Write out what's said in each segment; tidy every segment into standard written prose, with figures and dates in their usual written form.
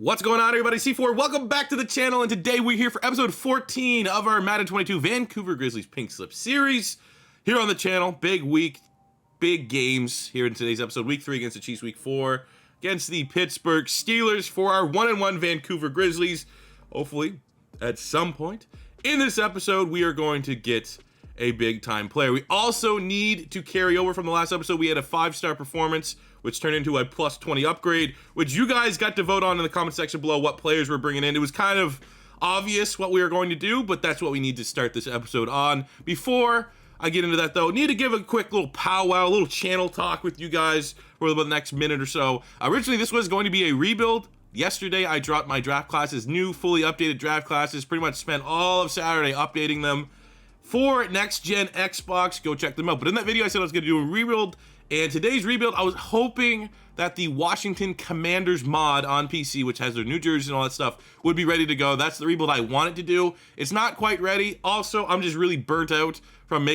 What's going on, everybody? C4, welcome back to the channel, and today we're here for episode 14 of our Madden 22 Vancouver Grizzlies Pink Slip series. Here on the channel, big week, big games here in today's episode. Week 3 against the Chiefs, week 4 against the Pittsburgh Steelers for our 1-1 Vancouver Grizzlies. Hopefully, at some point in this episode, we are going to get a big-time player. We also need to carry over from the last episode. We had a 5-star performance, which turned into a plus 20 upgrade, which you guys got to vote on in the comment section below what players we're bringing in. It was kind of obvious what we were going to do, but that's what we need to start this episode on. Before I get into that, though, need to give a quick little powwow, a little channel talk with you guys for about the next minute or so. Originally, this was going to be a rebuild. Yesterday, I dropped my draft classes, new, fully updated draft classes. Pretty much spent all of Saturday updating them for next-gen Xbox. Go check them out. But in that video, I said I was going to do a rebuild. And today's rebuild, I was hoping that the Washington Commanders mod on PC, which has their new jerseys and all that stuff, would be ready to go. That's the rebuild I wanted to do. It's not quite ready. Also, I'm just really burnt out from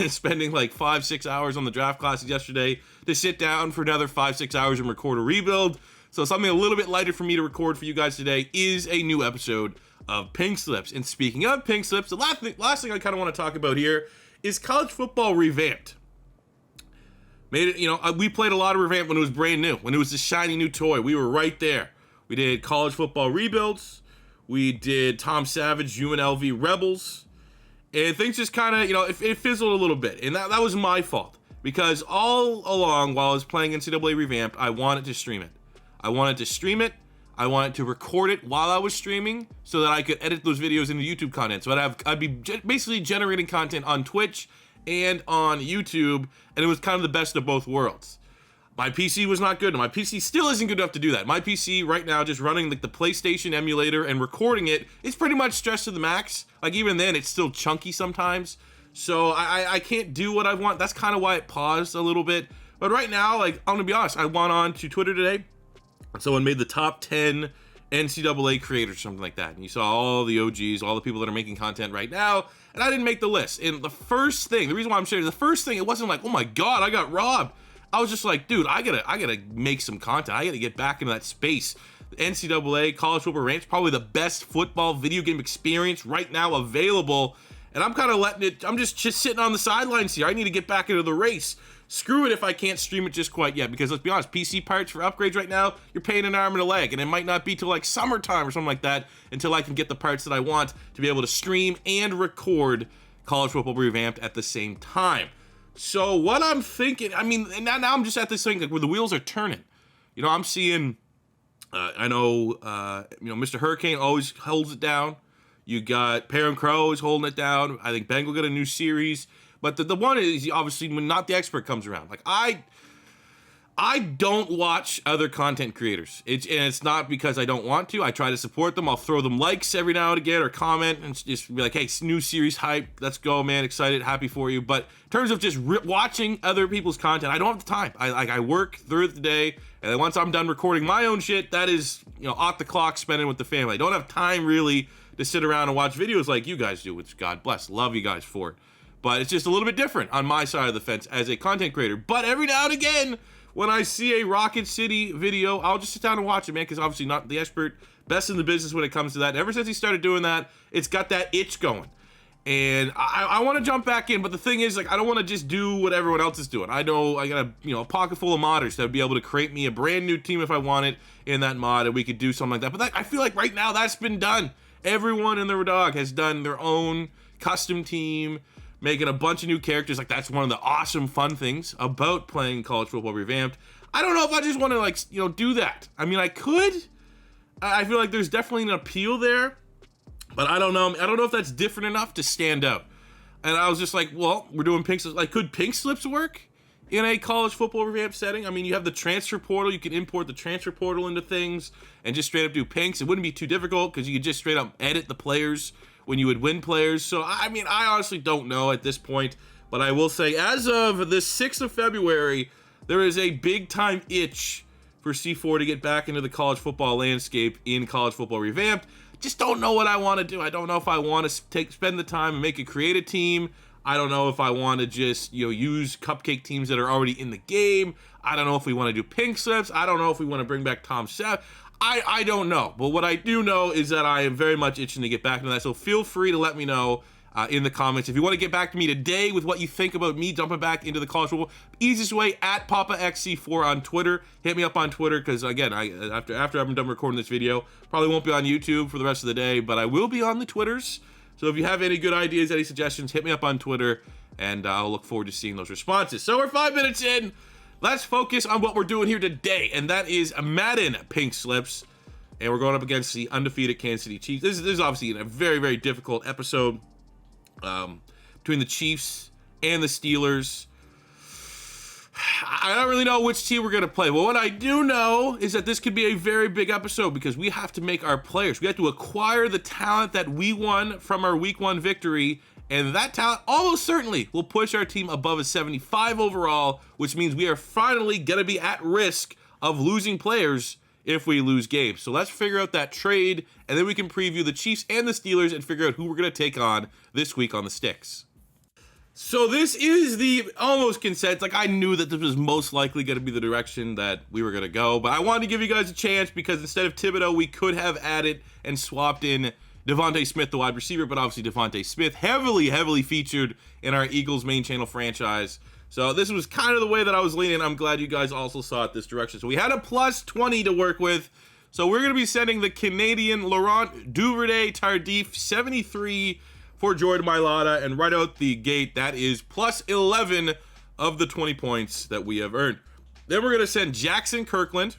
spending like 5-6 hours on the draft classes yesterday to sit down for another 5-6 hours and record a rebuild. So something a little bit lighter for me to record for you guys today is a new episode of Pink Slips. And speaking of Pink Slips, the last thing I kind of want to talk about here is college football revamped. Made it, we played a lot of revamp when it was brand new, when it was a shiny new toy. We were right there. We did college football rebuilds. We did Tom Savage, UNLV Rebels. And things just kind of, it fizzled a little bit. And that was my fault. Because all along, while I was playing NCAA revamped, I wanted to stream it. I wanted to record it while I was streaming so that I could edit those videos into YouTube content. So I'd be basically generating content on Twitch and on YouTube, and it was kind of the best of both worlds. My PC was not good, and my PC still isn't good enough to do that. My PC right now, just running like the PlayStation emulator and recording it, it's pretty much stressed to the max. Like even then, it's still chunky sometimes. So I can't do what I want. That's kind of why it paused a little bit. But right now, like I'm gonna be honest, I went on to Twitter today, and someone made the top 10 NCAA creators, something like that. And you saw all the OGs, all the people that are making content right now, and I didn't make the list. And the reason why I'm sharing, it wasn't like, oh my God, I got robbed. I was just like, dude, I gotta make some content. I gotta get back into that space. The NCAA, college football ranks, probably the best football video game experience right now available. And I'm kind of I'm just sitting on the sidelines here. I need to get back into the race. Screw it if I can't stream it just quite yet, because let's be honest, PC parts for upgrades right now, you're paying an arm and a leg, and it might not be till like summertime or something like that until I can get the parts that I want to be able to stream and record college football revamped at the same time. So what I'm thinking, and now I'm just at this thing like where the wheels are turning. I'm seeing, Mr. Hurricane always holds it down. You got Perrin Crow always holding it down. I think Bengal got a new series. But the one is, obviously, when Not the Expert comes around. Like, I don't watch other content creators. It's not because I don't want to. I try to support them. I'll throw them likes every now and again or comment and just be like, hey, new series hype. Let's go, man. Excited. Happy for you. But in terms of just watching other people's content, I don't have the time. I work through the day. And then once I'm done recording my off the clock, spending with the family. I don't have time, really, to sit around and watch videos like you guys do, which God bless. Love you guys for it. But it's just a little bit different on my side of the fence as a content creator. But every now and again, when I see a Rocket City video, I'll just sit down and watch it, man, because obviously Not the Expert, best in the business when it comes to that. And ever since he started doing that, it's got that itch going. And I want to jump back in, but the thing is, like, I don't want to just do what everyone else is doing. I know I got a pocket full of modders that would be able to create me a brand new team if I wanted in that mod, and we could do something like that. But I feel like right now that's been done. Everyone and their dog has done their own custom team, making a bunch of new characters. Like, that's one of the awesome fun things about playing college football revamped. I don't know if I just want to do that. I could. I feel like there's definitely an appeal there, but I don't know. I don't know if that's different enough to stand out. And I was just like, well, we're doing pink slips. Like, could pink slips work in a college football revamped setting? You have the transfer portal. You can import the transfer portal into things and just straight up do pinks. It wouldn't be too difficult because you could just straight up edit the players when you would win players. So, I honestly don't know at this point, but I will say as of the 6th of February, there is a big time itch for C4 to get back into the college football landscape in college football revamped. Just don't know what I want to do. I don't know if I want to spend the time and create a team. I don't know if I want to just, use cupcake teams that are already in the game. I don't know if we want to do pink slips. I don't know if we want to bring back Tom Savage. I don't know. But what I do know is that I am very much itching to get back into that. So feel free to let me know in the comments. If you want to get back to me today with what you think about me jumping back into the college football, easiest way, at PapaXC4 on Twitter. Hit me up on Twitter, because again, after I'm done recording this video, probably won't be on YouTube for the rest of the day, but I will be on the Twitters. So if you have any good ideas, any suggestions, hit me up on Twitter, and I'll look forward to seeing those responses. So we're 5 minutes in. Let's focus on what we're doing here today, and that is Madden pink slips. And we're going up against the undefeated Kansas City Chiefs. This is obviously a very, very difficult episode between the Chiefs and the Steelers. I don't really know which team we're going to play. But what I do know is that this could be a very big episode, because we have to make our players. We have to acquire the talent that we won from our Week 1 victory. And that talent almost certainly will push our team above a 75 overall, which means we are finally going to be at risk of losing players if we lose games. So let's figure out that trade, and then we can preview the Chiefs and the Steelers and figure out who we're going to take on this week on the sticks. So this is the almost consensus. Like, I knew that this was most likely going to be the direction that we were going to go, but I wanted to give you guys a chance, because instead of Thibodeau, we could have added and swapped in Devontae Smith, the wide receiver, but obviously Devontae Smith heavily featured in our Eagles main channel franchise. So this was kind of the way that I was leaning. I'm glad you guys also saw it this direction. So we had a plus 20 to work with. So we're going to be sending the Canadian Laurent Duvernay Tardif 73 for Jordan Mailata. And right out the gate, that is plus 11 of the 20 points that we have earned. Then we're going to send Jackson Kirkland,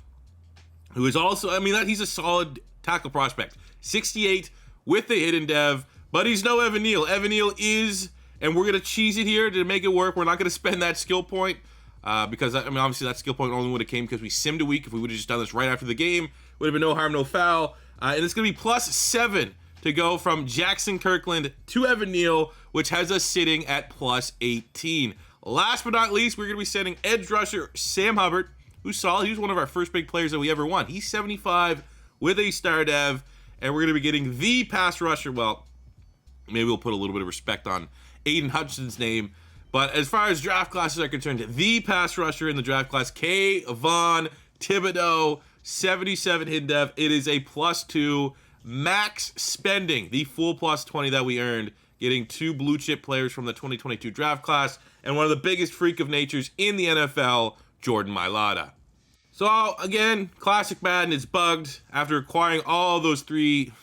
who is also, he's a solid tackle prospect. 68 with the hidden dev, but he's no Evan Neal. Evan Neal is... And we're going to cheese it here to make it work. We're not going to spend that skill point because, obviously that skill point only would have came because we simmed a week. If we would have just done this right after the game, would have been no harm, no foul. And it's going to be plus 7 to go from Jackson Kirkland to Evan Neal, which has us sitting at plus 18. Last but not least, we're going to be sending edge rusher Sam Hubbard, who's solid. He was one of our first big players that we ever won. He's 75 with a star dev. And we're going to be getting the pass rusher. Well, maybe we'll put a little bit of respect on Aiden Hutchinson's name, but as far as draft classes are concerned, the pass rusher in the draft class, Kayvon Thibodeau, 77 hidden dev. It is a plus 2 max spending, the full plus 20 that we earned, getting 2 blue chip players from the 2022 draft class, and one of the biggest freak of natures in the NFL, Jordan Mailata. So again, classic Madden is bugged. After acquiring all those 3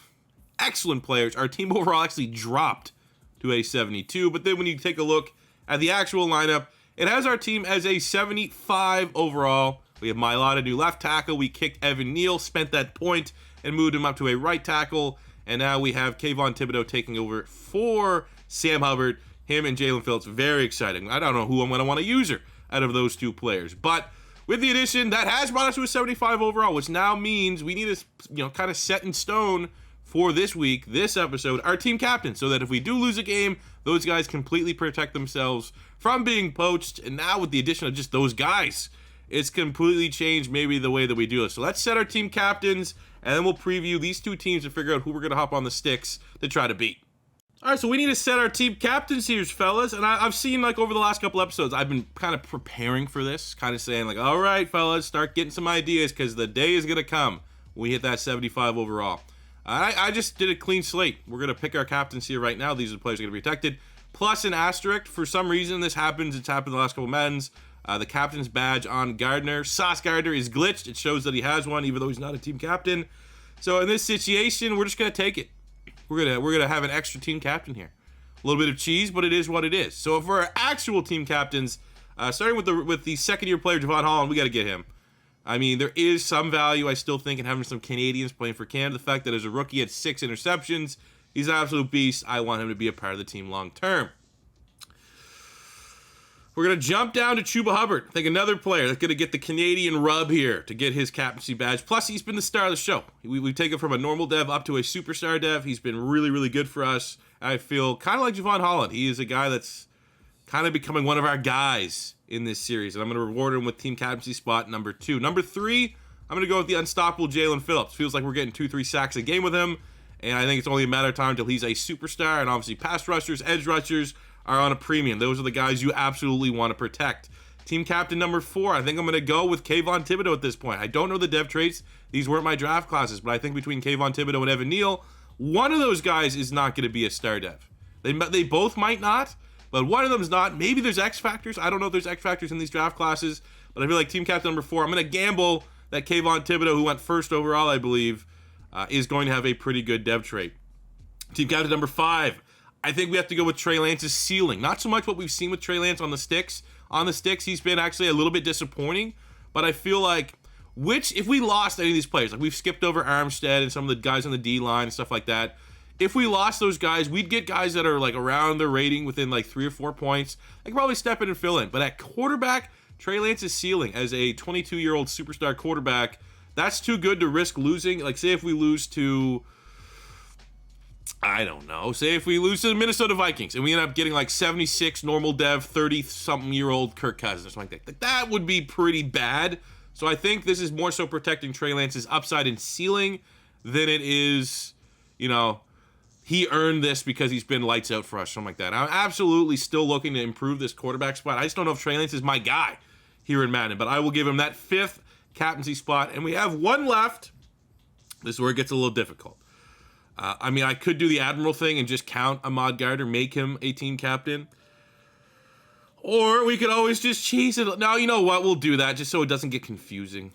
excellent players, our team overall actually dropped to a 72, but then when you take a look at the actual lineup, it has our team as a 75 overall. We have Mailata, new left tackle. We kicked Evan Neal, spent that point, and moved him up to a right tackle, and now we have Kayvon Thibodeau taking over for Sam Hubbard. Him and Jalen Phillips, very exciting. I don't know who I'm going to want to use her out of those 2 players, but with the addition, that has brought us to a 75 overall, which now means we need to, kind of set in stone for this week, this episode, our team captain, so that if we do lose a game, those guys completely protect themselves from being poached. And now with the addition of just those guys, it's completely changed maybe the way that we do it. So let's set our team captains, and then we'll preview these 2 teams and figure out who we're going to hop on the sticks to try to beat. All right, so we need to set our team captains here, fellas. And I've seen, over the last couple episodes, I've been kind of preparing for this, kind of saying, all right, fellas, start getting some ideas, because the day is going to come when we hit that 75 overall. I just did a clean slate. We're going to pick our captains here right now. These are the players that are going to be protected. Plus an asterisk. For some reason, this happens. It's happened the last couple of Maddens. The captain's badge on Gardner. Sauce Gardner is glitched. It shows that he has one, even though he's not a team captain. So in this situation, we're just going to take it. We're gonna have an extra team captain here. A little bit of cheese, but it is what it is. So for our actual team captains, starting with the second-year player, Javon Holland, we got to get him. There is some value, I still think, in having some Canadians playing for Canada. The fact that as a rookie, he had 6 interceptions. He's an absolute beast. I want him to be a part of the team long term. We're going to jump down to Chuba Hubbard. I think another player that's going to get the Canadian rub here to get his captaincy badge. Plus, he's been the star of the show. We've taken from a normal dev up to a superstar dev. He's been really, really good for us. I feel kind of like Javon Holland. He is a guy that's kind of becoming one of our guys in this series, and I'm going to reward him with team captaincy spot number 2. Number 3, I'm going to go with the unstoppable Jalen Phillips. Feels like we're getting 2-3 sacks a game with him, and I think it's only a matter of time until he's a superstar. And obviously pass rushers, edge rushers are on a premium. Those are the guys you absolutely want to protect. Team captain number 4, I think I'm going to go with Kayvon Thibodeau at this point. I don't know the dev traits. These weren't my draft classes, but I think between Kayvon Thibodeau and Evan Neal, one of those guys is not going to be a star dev. They both might not, but one of them's not. Maybe there's X factors. I don't know if there's X factors in these draft classes, but I feel like team captain number 4, I'm going to gamble that Kayvon Thibodeau, who went first overall, I believe, is going to have a pretty good dev trait. Team captain number 5, I think we have to go with Trey Lance's ceiling. Not so much what we've seen with Trey Lance on the sticks. On the sticks, he's been actually a little bit disappointing, but I feel like if we lost any of these players, like we've skipped over Armstead and some of the guys on the D line and stuff like that, if we lost those guys, we'd get guys that are like around their rating within like 3 or 4 points. They can probably step in and fill in. But at quarterback, Trey Lance's ceiling as a 22-year-old superstar quarterback, that's too good to risk losing. Like, say if we lose to, I don't know, say if we lose to the Minnesota Vikings and we end up getting like 76 normal dev, 30-something-year-old Kirk Cousins or something like that. That would be pretty bad. So I think this is more so protecting Trey Lance's upside and ceiling than it is, you know, he earned this because he's been lights out for us, something like that. I'm absolutely still looking to improve this quarterback spot. I just don't know if Trey Lance is my guy here in Madden, but I will give him that 5th captaincy spot. And we have one left. This is where it gets a little difficult. I mean, I could do the Admiral thing and just count Ahmad Gardner, make him a team captain. Or we could always just cheese it. No, you know what? We'll do that just so it doesn't get confusing.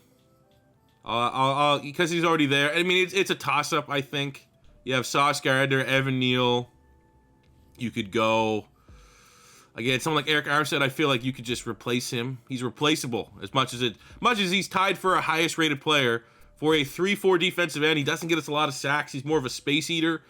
Because he's already there. I mean, it's a toss-up, I think. You have Sauce Gardner, Evan Neal. You could go, again, someone like Eric Armstead. I feel like you could just replace him. He's replaceable as much as he's tied for a highest rated player for a 3-4 defensive end. He doesn't get us a lot of sacks. He's more of a space eater.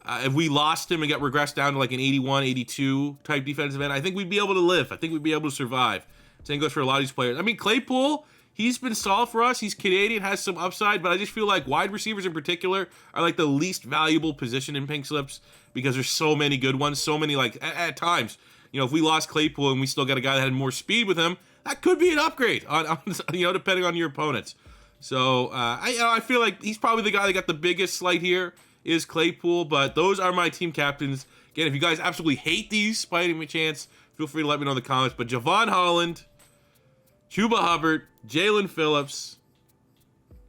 If we lost him and got regressed down to like an 81, 82 type defensive end, I think we'd be able to live. I think we'd be able to survive. Same goes for a lot of these players. I mean, Claypool, he's been solid for us. He's Canadian, has some upside, but I just feel like wide receivers in particular are like the least valuable position in pink slips because there's so many good ones, so many, like, at times, you know, if we lost Claypool and we still got a guy that had more speed with him, that could be an upgrade on you know, depending on your opponents. So I feel like he's probably the guy that got the biggest slight here is Claypool, but those are my team captains. Again, if you guys absolutely hate these by any chance, feel free to let me know in the comments. But Javon Holland, Chuba Hubbard, Jalen Phillips,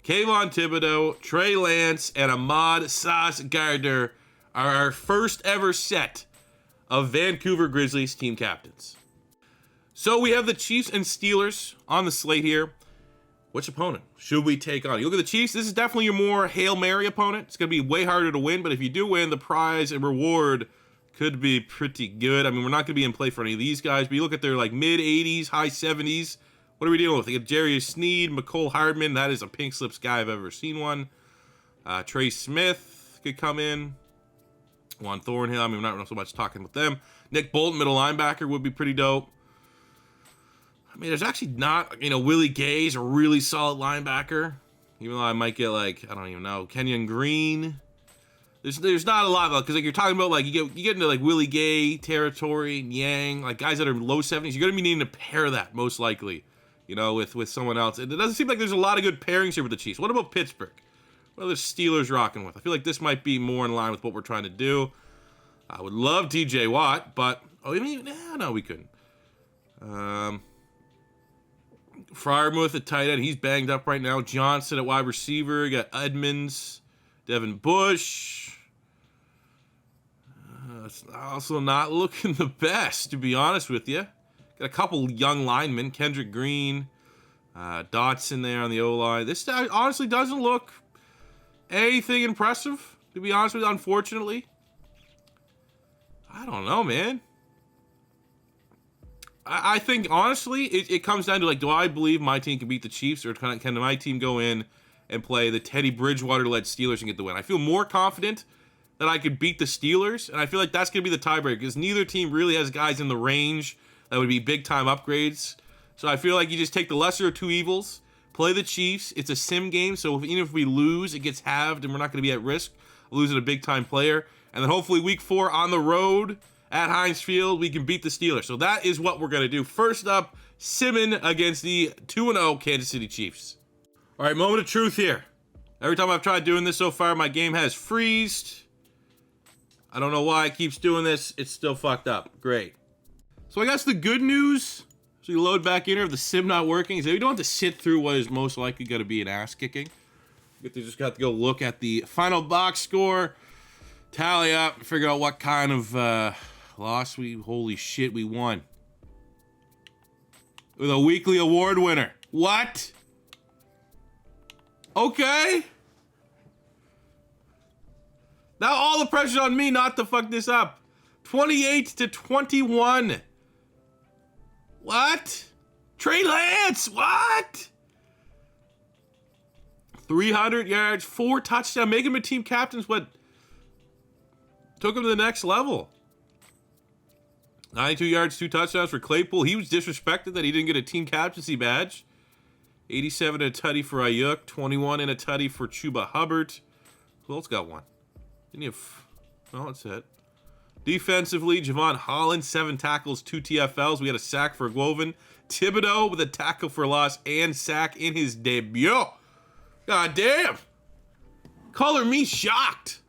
Kayvon Thibodeau, Trey Lance, and Ahmad Sauce Gardner are our first ever set of Vancouver Grizzlies team captains. So we have the Chiefs and Steelers on the slate here. Which opponent should we take on? You look at the Chiefs, this is definitely your more Hail Mary opponent. It's going to be way harder to win, but if you do win, the prize and reward could be pretty good. I mean, we're not going to be in play for any of these guys, but you look at their like mid-80s, high 70s. What are we dealing with? They get Jerry Sneed, McCole Hardman. That is a pink slips guy I've ever seen one. Trey Smith could come in. Juan Thornhill. I mean, we're not so much talking with them. Nick Bolton, middle linebacker, would be pretty dope. I mean, there's actually not, you know, Willie Gay's a really solid linebacker. Even though I might get, like, I don't even know, Kenyon Green. There's not a lot of, because like you're talking about, like, you get into like Willie Gay territory, Yang, like guys that are low 70s. You're gonna be needing to pair that most likely, you know, with someone else. It doesn't seem like there's a lot of good pairings here with the Chiefs. What about Pittsburgh? What are the Steelers rocking with? I feel like this might be more in line with what we're trying to do. I would love TJ Watt, but no, we couldn't. Freiermuth at tight end, he's banged up right now. Johnson at wide receiver. You got Edmonds, Devin Bush. It's also not looking the best, to be honest with you. Got a couple young linemen, Kendrick Green, Dotson there on the O-line. This honestly doesn't look anything impressive, to be honest with you, unfortunately. I don't know, man. I think, honestly, it comes down to, like, do I believe my team can beat the Chiefs, or can my team go in and play the Teddy Bridgewater-led Steelers and get the win? I feel more confident that I could beat the Steelers, and I feel like that's going to be the tiebreaker, because neither team really has guys in the range that would be big-time upgrades. So I feel like you just take the lesser of two evils, play the Chiefs. It's a sim game, so even if we lose, it gets halved, and we're not going to be at risk of losing a big-time player. And then hopefully week 4 on the road at Heinz Field, we can beat the Steelers. So that is what we're going to do. First up, simming against the 2-0 Kansas City Chiefs. All right, moment of truth here. Every time I've tried doing this so far, my game has freezed. I don't know why it keeps doing this. It's still fucked up. Great. So I guess the good news, So you load back in here, if the sim not working, so you don't have to sit through what is most likely going to be an ass kicking. You just got to go look at the final box score, tally up, figure out what kind of loss holy shit, we won. With a weekly award winner. What? Okay. Now all the pressure's on me not to fuck this up. 28-21. What? Trey Lance, what? 300 yards, 4 touchdowns, make him a team captain is what took him to the next level. 92 yards, 2 touchdowns for Claypool. He was disrespected that he didn't get a team captaincy badge. 87 and a tutty for Ayuk, 21 and a tutty for Chuba Hubbard. Who else got one? Didn't you have... Oh, that's it. Defensively, Javon Holland, 7 tackles, 2 TFLs. We had a sack for Woven. Thibodeau with a tackle for loss and sack in his debut. God damn. Color me shocked.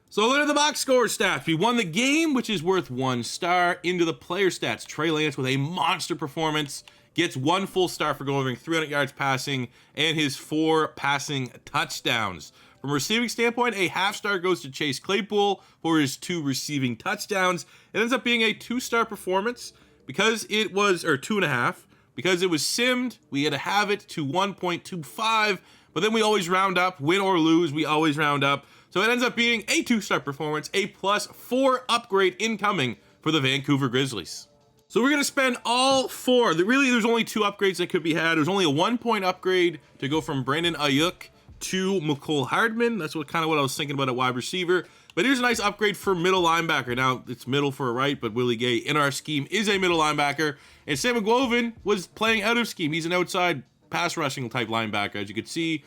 So look at the box score stats. We won the game, which is worth 1 star. Into the player stats. Trey Lance with a monster performance. Gets 1 full star for going 300 yards passing and his 4 passing touchdowns. From a receiving standpoint, a half star goes to Chase Claypool for his 2 receiving touchdowns. It ends up being a 2-star performance because it was, or 2.5, because it was simmed. We had to have it to 1.25, but then we always round up, win or lose, we always round up. So it ends up being a 2-star performance, a +4 upgrade incoming for the Vancouver Grizzlies. So we're going to spend all 4. Really, there's only 2 upgrades that could be had. There's only a 1-point upgrade to go from Brandon Ayuk to McCole Hardman. That's what I was thinking about at wide receiver. But here's a nice upgrade for middle linebacker. Now, it's middle for a right, but Willie Gay in our scheme is a middle linebacker. And Sam McGovern was playing out of scheme. He's an outside pass rushing type linebacker. As you can see,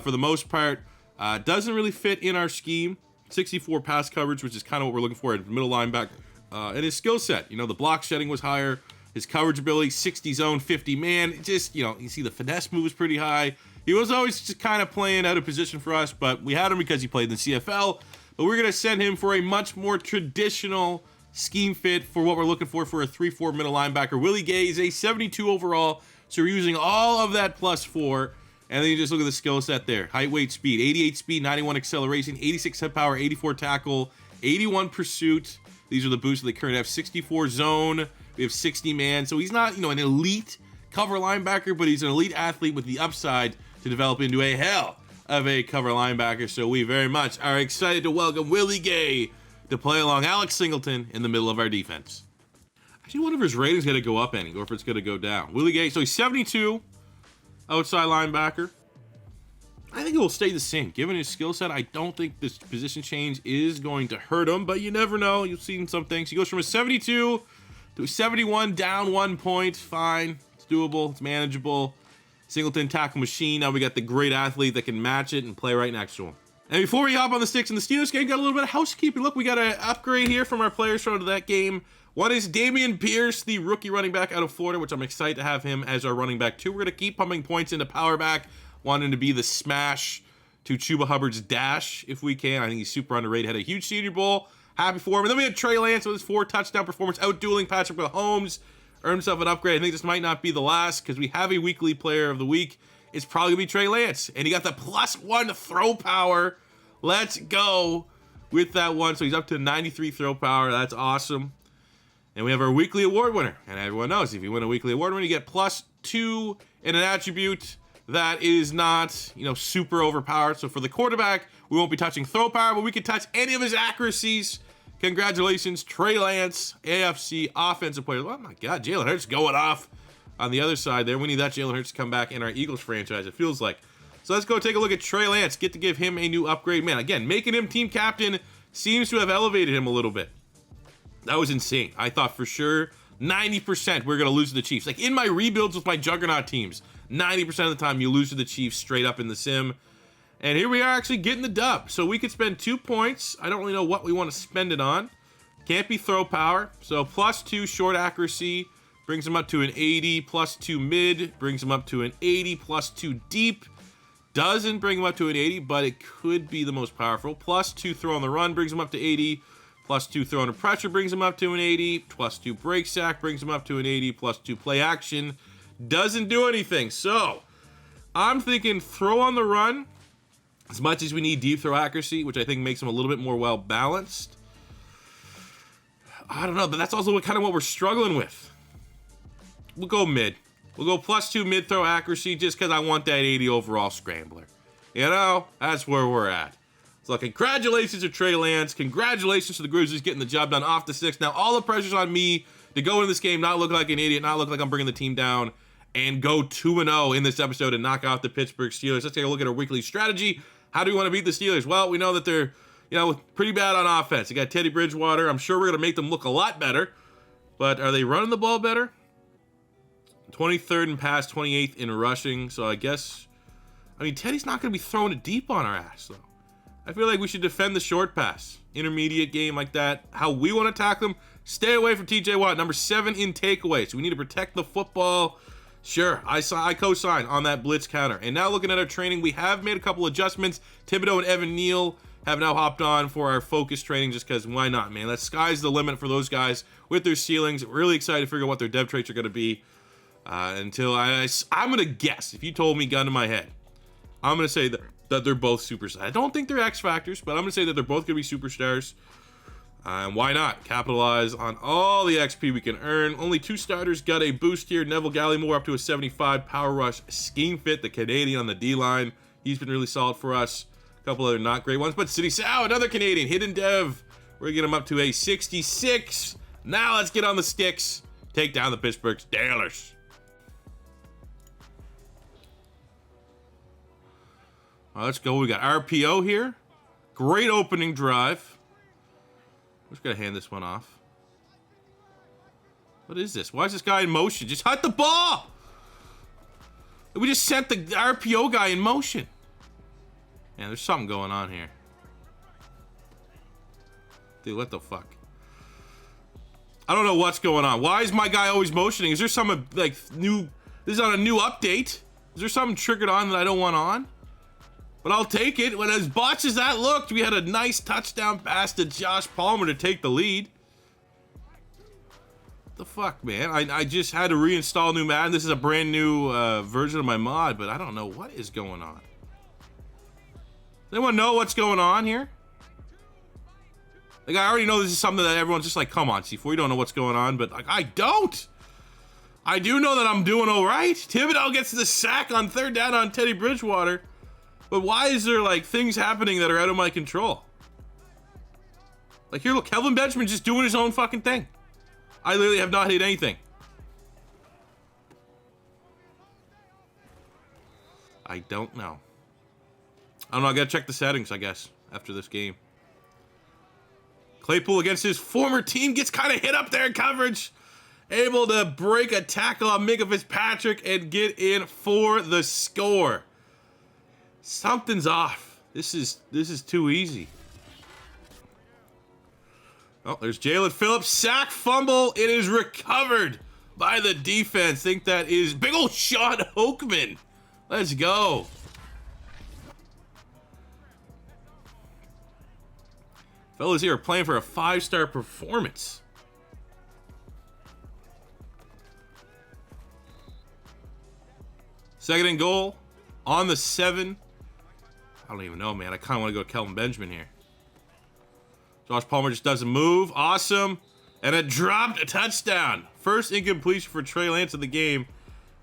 for the most part, doesn't really fit in our scheme. 64 pass coverage, which is kind of what we're looking for at middle linebacker. And his skill set, the block shedding was higher. His coverage ability, 60 zone, 50 man. Just, you see the finesse move was pretty high. He was always just kind of playing out of position for us, but we had him because he played in the CFL. But we're going to send him for a much more traditional scheme fit for what we're looking for a 3-4 middle linebacker. Willie Gay is a 72 overall, so we're using all of that +4. And then you just look at the skill set there. Height, weight, speed. 88 speed, 91 acceleration, 86 head power, 84 tackle, 81 pursuit. These are the boosts that they currently have. 64 zone. We have 60 man. So he's not, an elite cover linebacker, but he's an elite athlete with the upside to develop into a hell of a cover linebacker. So we very much are excited to welcome Willie Gay to play along Alex Singleton in the middle of our defense. Actually, I wonder if his rating's going to go up any or if it's going to go down. Willie Gay, so he's 72 outside linebacker. I think it will stay the same. Given his skill set, I don't think this position change is going to hurt him, but you never know. You've seen some things. He goes from a 72 to a 71, down 1 point. Fine. It's doable. It's manageable. Singleton tackle machine. Now we got the great athlete that can match it and play right next to him. And before we hop on the sticks in the Steelers game, got a little bit of housekeeping. Look, we got an upgrade here from our players from that game. One is Damian Pierce, the rookie running back out of Florida, which I'm excited to have him as our running back too. We're going to keep pumping points into power back, wanting to be the smash to Chuba Hubbard's dash if we can. I think he's super underrated. Had a huge Senior Bowl. Happy for him. And then we had Trey Lance with his 4 touchdown performance, out-dueling Patrick Mahomes. Earned himself an upgrade. I think this might not be the last because we have a weekly player of the week. It's probably going to be Trey Lance. And he got the +1 throw power. Let's go with that one. So he's up to 93 throw power. That's awesome. And we have our weekly award winner. And everyone knows if you win a weekly award winner, you get +2 in an attribute that is not, super overpowered. So for the quarterback, we won't be touching throw power, but we can touch any of his accuracies. Congratulations, Trey Lance, AFC Offensive Player. Oh my God, Jalen Hurts going off on the other side there. We need that Jalen Hurts to come back in our Eagles franchise, it feels like. So let's go take a look at Trey Lance. Get to give him a new upgrade. Man, again, making him team captain seems to have elevated him a little bit. That was insane. I thought for sure 90% we're going to lose to the Chiefs. Like in my rebuilds with my juggernaut teams, 90% of the time you lose to the Chiefs straight up in the sim. And here we are actually getting the dub. So we could spend 2 points. I don't really know what we want to spend it on. Can't be throw power. So +2 short accuracy brings him up to an 80. +2 mid brings him up to an 80. +2 deep doesn't bring him up to an 80, but it could be the most powerful. +2 throw on the run brings him up to 80. +2 throw under pressure brings him up to an 80. +2 break sack brings him up to an 80. +2 play action doesn't do anything. So I'm thinking throw on the run as much as we need deep throw accuracy, which I think makes him a little bit more well balanced. I don't know, but that's also kind of what we're struggling with. We'll go mid. We'll go +2 mid throw accuracy just because I want that 80 overall scrambler. You know, that's where we're at. So congratulations to Trey Lance. Congratulations to the Grizzlies getting the job done off the 6. Now all the pressure's on me to go into this game, not look like an idiot, not look like I'm bringing the team down, and go 2-0 in this episode and knock out the Pittsburgh Steelers. Let's take a look at our weekly strategy. How do we want to beat the Steelers? Well, we know that they're, pretty bad on offense. They got Teddy Bridgewater. I'm sure we're going to make them look a lot better. But are they running the ball better? 23rd in pass, 28th in rushing. So I guess, Teddy's not going to be throwing it deep on our ass, though. I feel like we should defend the short pass. Intermediate game like that. How we want to tackle them. Stay away from TJ Watt. Number 7 in takeaways. So we need to protect the football. Sure, I co-sign on that blitz counter. And now looking at our training, we have made a couple adjustments. Thibodeau and Evan Neal have now hopped on for our focus training just because why not, man? That sky's the limit for those guys with their ceilings. Really excited to figure out what their dev traits are going to be. I'm going to guess, if you told me gun to my head, I'm going to say that they're both superstars. I don't think they're X Factors, but I'm going to say that they're both going to be superstars. And why not capitalize on all the XP we can earn? Only 2 starters got a boost here. Neville Gallimore up to a 75 power rush scheme fit, the Canadian on the D-line. He's been really solid for us. A couple other not great ones, but City Sao, another Canadian, hidden dev. We're gonna get him up to a 66. Now let's get on the sticks. Take down the Pittsburgh Steelers. All right, let's go. We got RPO here. Great opening drive. I'm just gonna hand this one off. What is this? Why is this guy in motion? Just hit the ball! We just sent the RPO guy in motion. Man, there's something going on here. Dude, what the fuck? I don't know what's going on. Why is my guy always motioning? Is there some, new... This is on a new update? Is there something triggered on that I don't want on? But I'll take it. When as botched as that looked, we had a nice touchdown pass to Josh Palmer to take the lead. What the fuck, man? I just had to reinstall new Madden. This is a brand new version of my mod, but I don't know what is going on. Does anyone know what's going on here? I already know this is something that everyone's just like, come on, C4, you don't know what's going on, but I don't. I do know that I'm doing all right. Thibodeau gets the sack on 3rd down on Teddy Bridgewater. But why is there, things happening that are out of my control? Here, look, Kelvin Benjamin just doing his own fucking thing. I literally have not hit anything. I don't know. I don't know, I gotta check the settings, I guess, after this game. Claypool against his former team gets kind of hit up there in coverage. Able to break a tackle on Minka Fitzpatrick and get in for the score. Something's off. This is too easy. Oh, there's Jalen Phillips. Sack, fumble. It is recovered by the defense. Think that is big old Sean Hokeman. Let's go. Fellas here are playing for a 5-star performance. Second and goal on the 7. I don't even know, man. I kind of want to go to Kelvin Benjamin here. Josh Palmer just doesn't move. Awesome. And a dropped touchdown. First incompletion for Trey Lance in the game.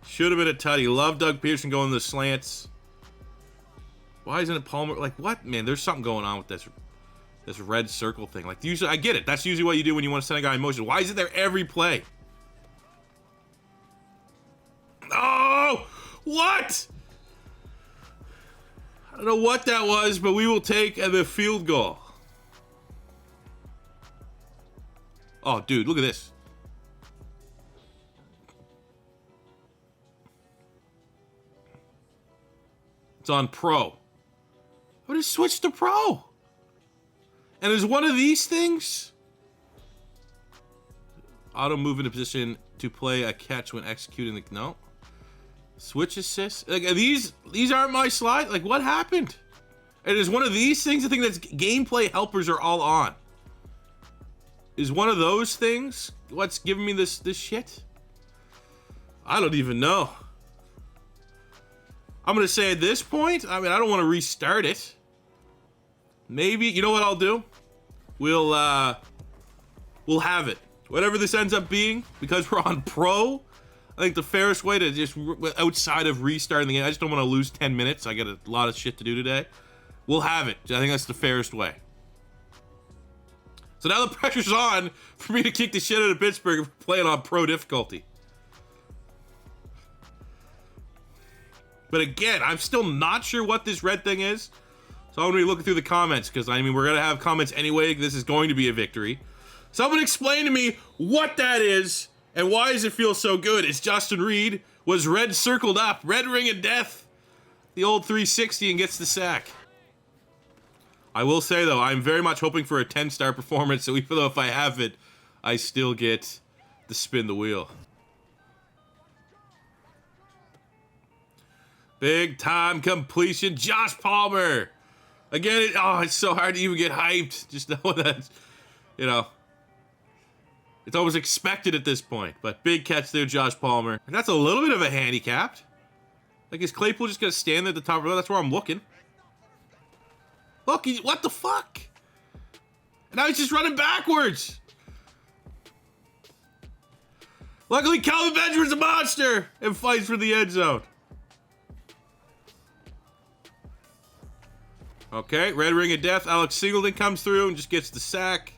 Should have been a tutty. Love Doug Pearson going the slants. Why isn't it Palmer? What, man? There's something going on with this red circle thing. Usually, I get it. That's usually what you do when you want to send a guy in motion. Why is it there every play? Oh! What? I don't know what that was, but we will take the field goal. Oh, dude, look at this. It's on pro. What is switch to pro? And there's one of these things. Auto move into position to play a catch when executing the... No. Switch assist. These aren't my slide. What happened? And there's one of these things. I think that's gameplay helpers are all on. is one of those things what's giving me this shit? I don't even know. I'm gonna say at this point, I mean, I don't want to restart it. Maybe, you know what I'll do? We'll have it. Whatever this ends up being, because we're on pro, I think the fairest way to just, outside of restarting the game, I just don't want to lose 10 minutes. I got a lot of shit to do today. We'll have it. I think that's the fairest way. So now the pressure's on for me to kick the shit out of Pittsburgh for playing on pro difficulty. But again, I'm still not sure what this red thing is. So I'm going to be looking through the comments, because I mean, we're going to have comments anyway. This is going to be a victory. Someone explain to me what that is and why does it feel so good? It's Justin Reed was red circled up, red ring of death, the old 360, and gets the sack. I will say though, I'm very much hoping for a 10-star performance, so even though if I have it, I still get to spin the wheel. Big time completion, Josh Palmer. Again, it's so hard to even get hyped. Just know that, you know, it's almost expected at this point. But big catch there, Josh Palmer. And that's a little bit of a handicapped. Like, is Claypool just gonna stand there at the top row? That's where I'm looking. Look, what the fuck? And now he's just running backwards. Luckily, Calvin Benjamin's a monster and fights for the end zone. Okay, red ring of death. Alex Singleton comes through and just gets the sack.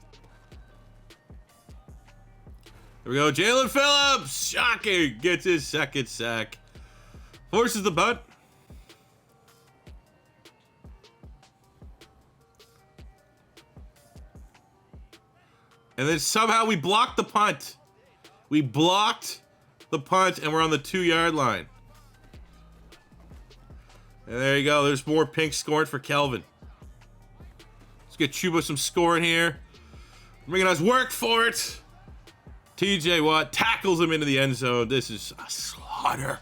There we go. Jalen Phillips, shocking, gets his second sack. Forces the bunt. And then somehow we blocked the punt. We blocked the punt and we're on the 2-yard line. And there you go. There's more pink scoring for Kelvin. Let's get Chuba some scoring here. Making us work for it. TJ Watt tackles him into the end zone. This is a slaughter.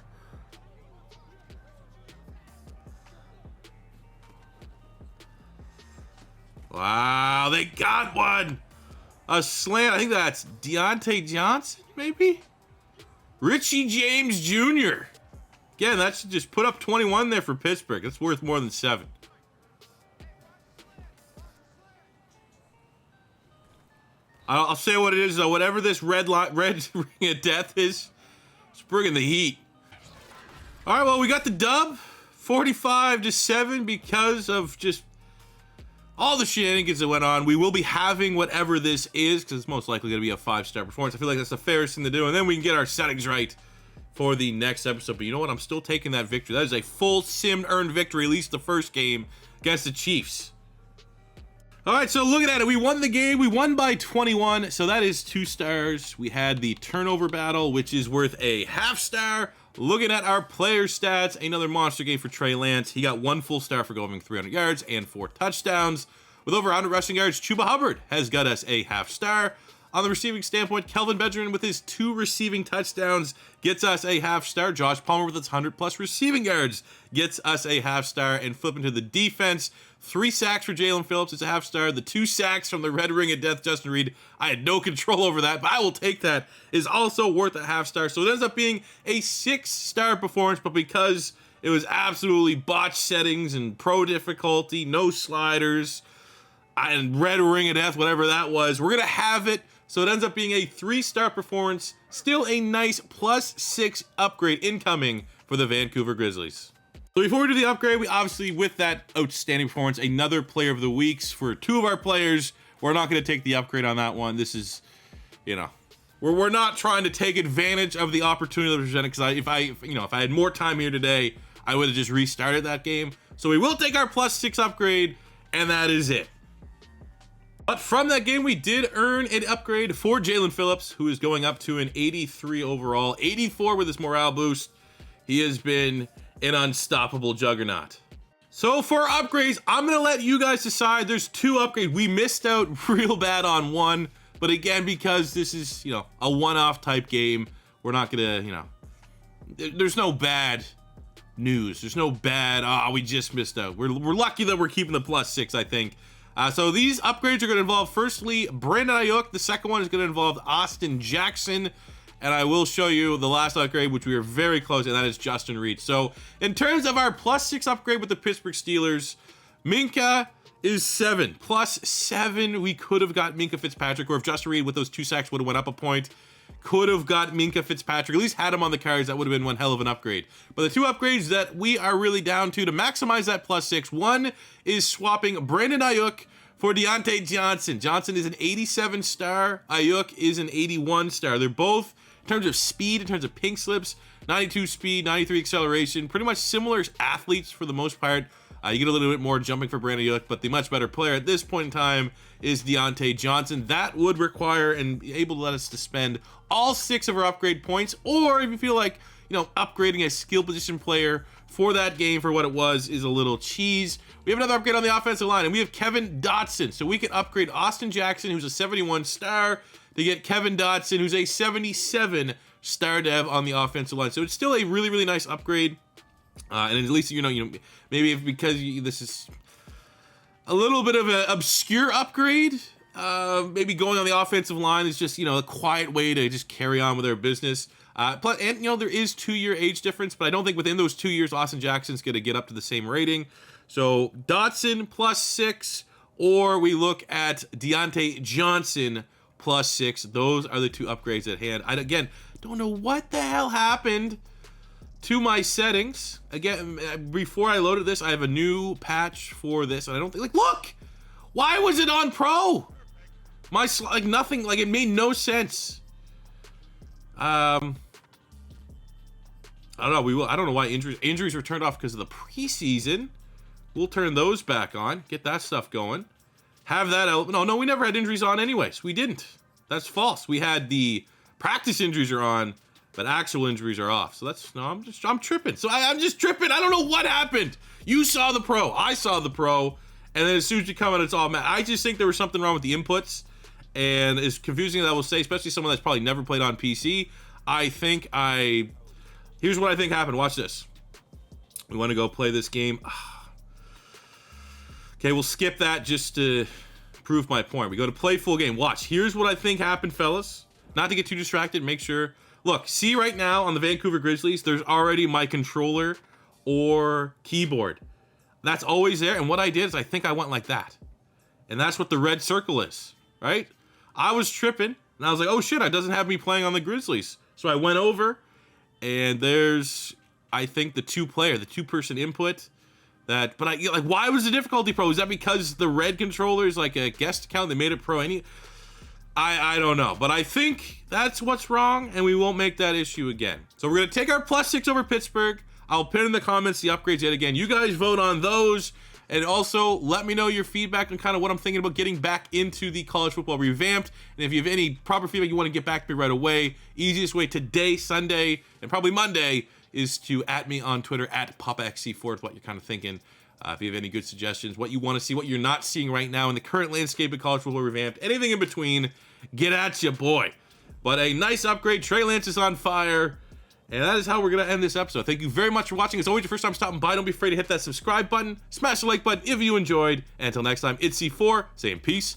Wow, they got one. A slant. I think that's Deontay Johnson, maybe? Richie James Jr. Again, that should just put up 21 there for Pittsburgh. That's worth more than 7. I'll say what it is, though. Whatever this red ring of death is, it's bringing the heat. All right, well, we got the dub. 45-7 because of just all the shenanigans that went on. We will be having whatever this is, because it's most likely going to be a 5-star performance. I feel like that's the fairest thing to do, and then we can get our settings right for the next episode. But you know what? I'm still taking that victory. That is a full sim earned victory, at least the first game against the Chiefs. All right, so looking at it, we won the game. We won by 21, so that is 2 stars. We had the turnover battle, which is worth a half-star. Looking at our player stats, another monster game for Trey Lance. He got 1 full star for going 300 yards and 4 touchdowns. With over 100 rushing yards, Chuba Hubbard has got us a half-star. On the receiving standpoint, Kelvin Benjamin with his 2 receiving touchdowns gets us a half-star. Josh Palmer with his 100-plus receiving yards gets us a half-star. And flipping to the defense, 3 sacks for Jalen Phillips is a half-star. The 2 sacks from the red ring of death, Justin Reed, I had no control over that, but I will take that, is also worth a half-star. So it ends up being a 6-star performance, but because it was absolutely botched settings and pro difficulty, no sliders, and red ring of death, whatever that was, we're going to have it. So it ends up being a 3-star performance. Still a nice +6 upgrade incoming for the Vancouver Grizzlies. So before we do the upgrade, we obviously, with that outstanding performance, another player of the weeks for 2 of our players. We're not going to take the upgrade on that one. This is, you know, we're not trying to take advantage of the opportunity that was presented, because if I had more time here today, I would have just restarted that game. So we will take our +6 upgrade, and that is it. But from that game, we did earn an upgrade for Jalen Phillips, who is going up to an 83 overall, 84 with his morale boost. He has been an unstoppable juggernaut. So for upgrades, I'm going to let you guys decide. There's 2 upgrades. We missed out real bad on 1, but again, because this is, you know, a one-off type game, we're not going to, you know, there's no bad news. There's no bad, we just missed out. We're lucky that we're keeping the +6, I think. So these upgrades are going to involve, firstly, Brandon Ayuk. The second one is going to involve Austin Jackson. And I will show you the last upgrade, which we are very close, and that is Justin Reed. So in terms of our +6 upgrade with the Pittsburgh Steelers, Minkah is 7. +7, we could have got Minkah Fitzpatrick, or if Justin Reed with those 2 sacks would have went up a point, could have got Minkah Fitzpatrick, at least had him on the cards. That would have been one hell of an upgrade. But the 2 upgrades that we are really down to maximize that +6, one is swapping Brandon Ayuk for Deontay Johnson. Johnson is an 87 star. Ayuk is an 81 star. They're both, in terms of speed, in terms of pink slips, 92 speed, 93 acceleration, pretty much similar athletes for the most part. You get a little bit more jumping for Brandon Ayuk, but the much better player at this point in time is Deontay Johnson. That would require and be able to let us to spend all 6 of our upgrade points, or if you feel like, upgrading a skill position player for that game for what it was is a little cheese. We have another upgrade on the offensive line, and we have Kevin Dotson. So we can upgrade Austin Jackson, who's a 71 star, to get Kevin Dotson, who's a 77 star dev on the offensive line. So it's still a really, really nice upgrade. And at least, maybe because this is a little bit of an obscure upgrade, maybe going on the offensive line is just, a quiet way to just carry on with our business. Plus, there is 2-year age difference, but I don't think within those 2 years, Austin Jackson's going to get up to the same rating. So Dotson +6, or we look at Deontay Johnson +6. Those are the 2 upgrades at hand. I, again, don't know what the hell happened to my settings. Again, before I loaded this, I have a new patch for this, and I don't think, look! Why was it on Pro? Nothing, it made no sense. I don't know, I don't know why injuries were turned off because of the preseason. We'll turn those back on, get that stuff going. Have that out. No, we never had injuries on anyways. We didn't. That's false. We had the practice injuries are on, but actual injuries are off. So I'm tripping. So I'm just tripping. I don't know what happened. You saw the Pro. I saw the Pro. And then as soon as you come out, it's all mad. I just think there was something wrong with the inputs. And as confusing as I will say, especially someone that's probably never played on PC, here's what I think happened. Watch this. We want to go play this game. Okay, we'll skip that just to prove my point. We go to play full game. Watch. Here's what I think happened, fellas. Not to get too distracted, make sure. Look, see right now on the Vancouver Grizzlies, there's already my controller or keyboard. That's always there. And what I did is I think I went like that. And that's what the red circle is, right? I was tripping, and I was like, oh shit, it doesn't have me playing on the Grizzlies. So I went over, and there's, I think, the 2-person input. But why was the difficulty Pro? Is that because the red controller is like a guest account? They made it Pro I don't know, but I think that's what's wrong, and we won't make that issue again. So we're going to take our +6 over Pittsburgh. I'll pin in the comments the upgrades yet again. You guys vote on those, and also let me know your feedback on kind of what I'm thinking about getting back into the college football revamped. And if you have any proper feedback you want to get back to me right away, easiest way today, Sunday, and probably Monday is to @me on Twitter @PapaXC4 what you're kind of thinking. If you have any good suggestions, what you want to see, what you're not seeing right now in the current landscape of college football revamped, anything in between, get at you, boy. But a nice upgrade. Trey Lance is on fire. And that is how we're going to end this episode. Thank you very much for watching. As always, your first time stopping by, don't be afraid to hit that subscribe button. Smash the like button if you enjoyed. And until next time, it's C4 saying peace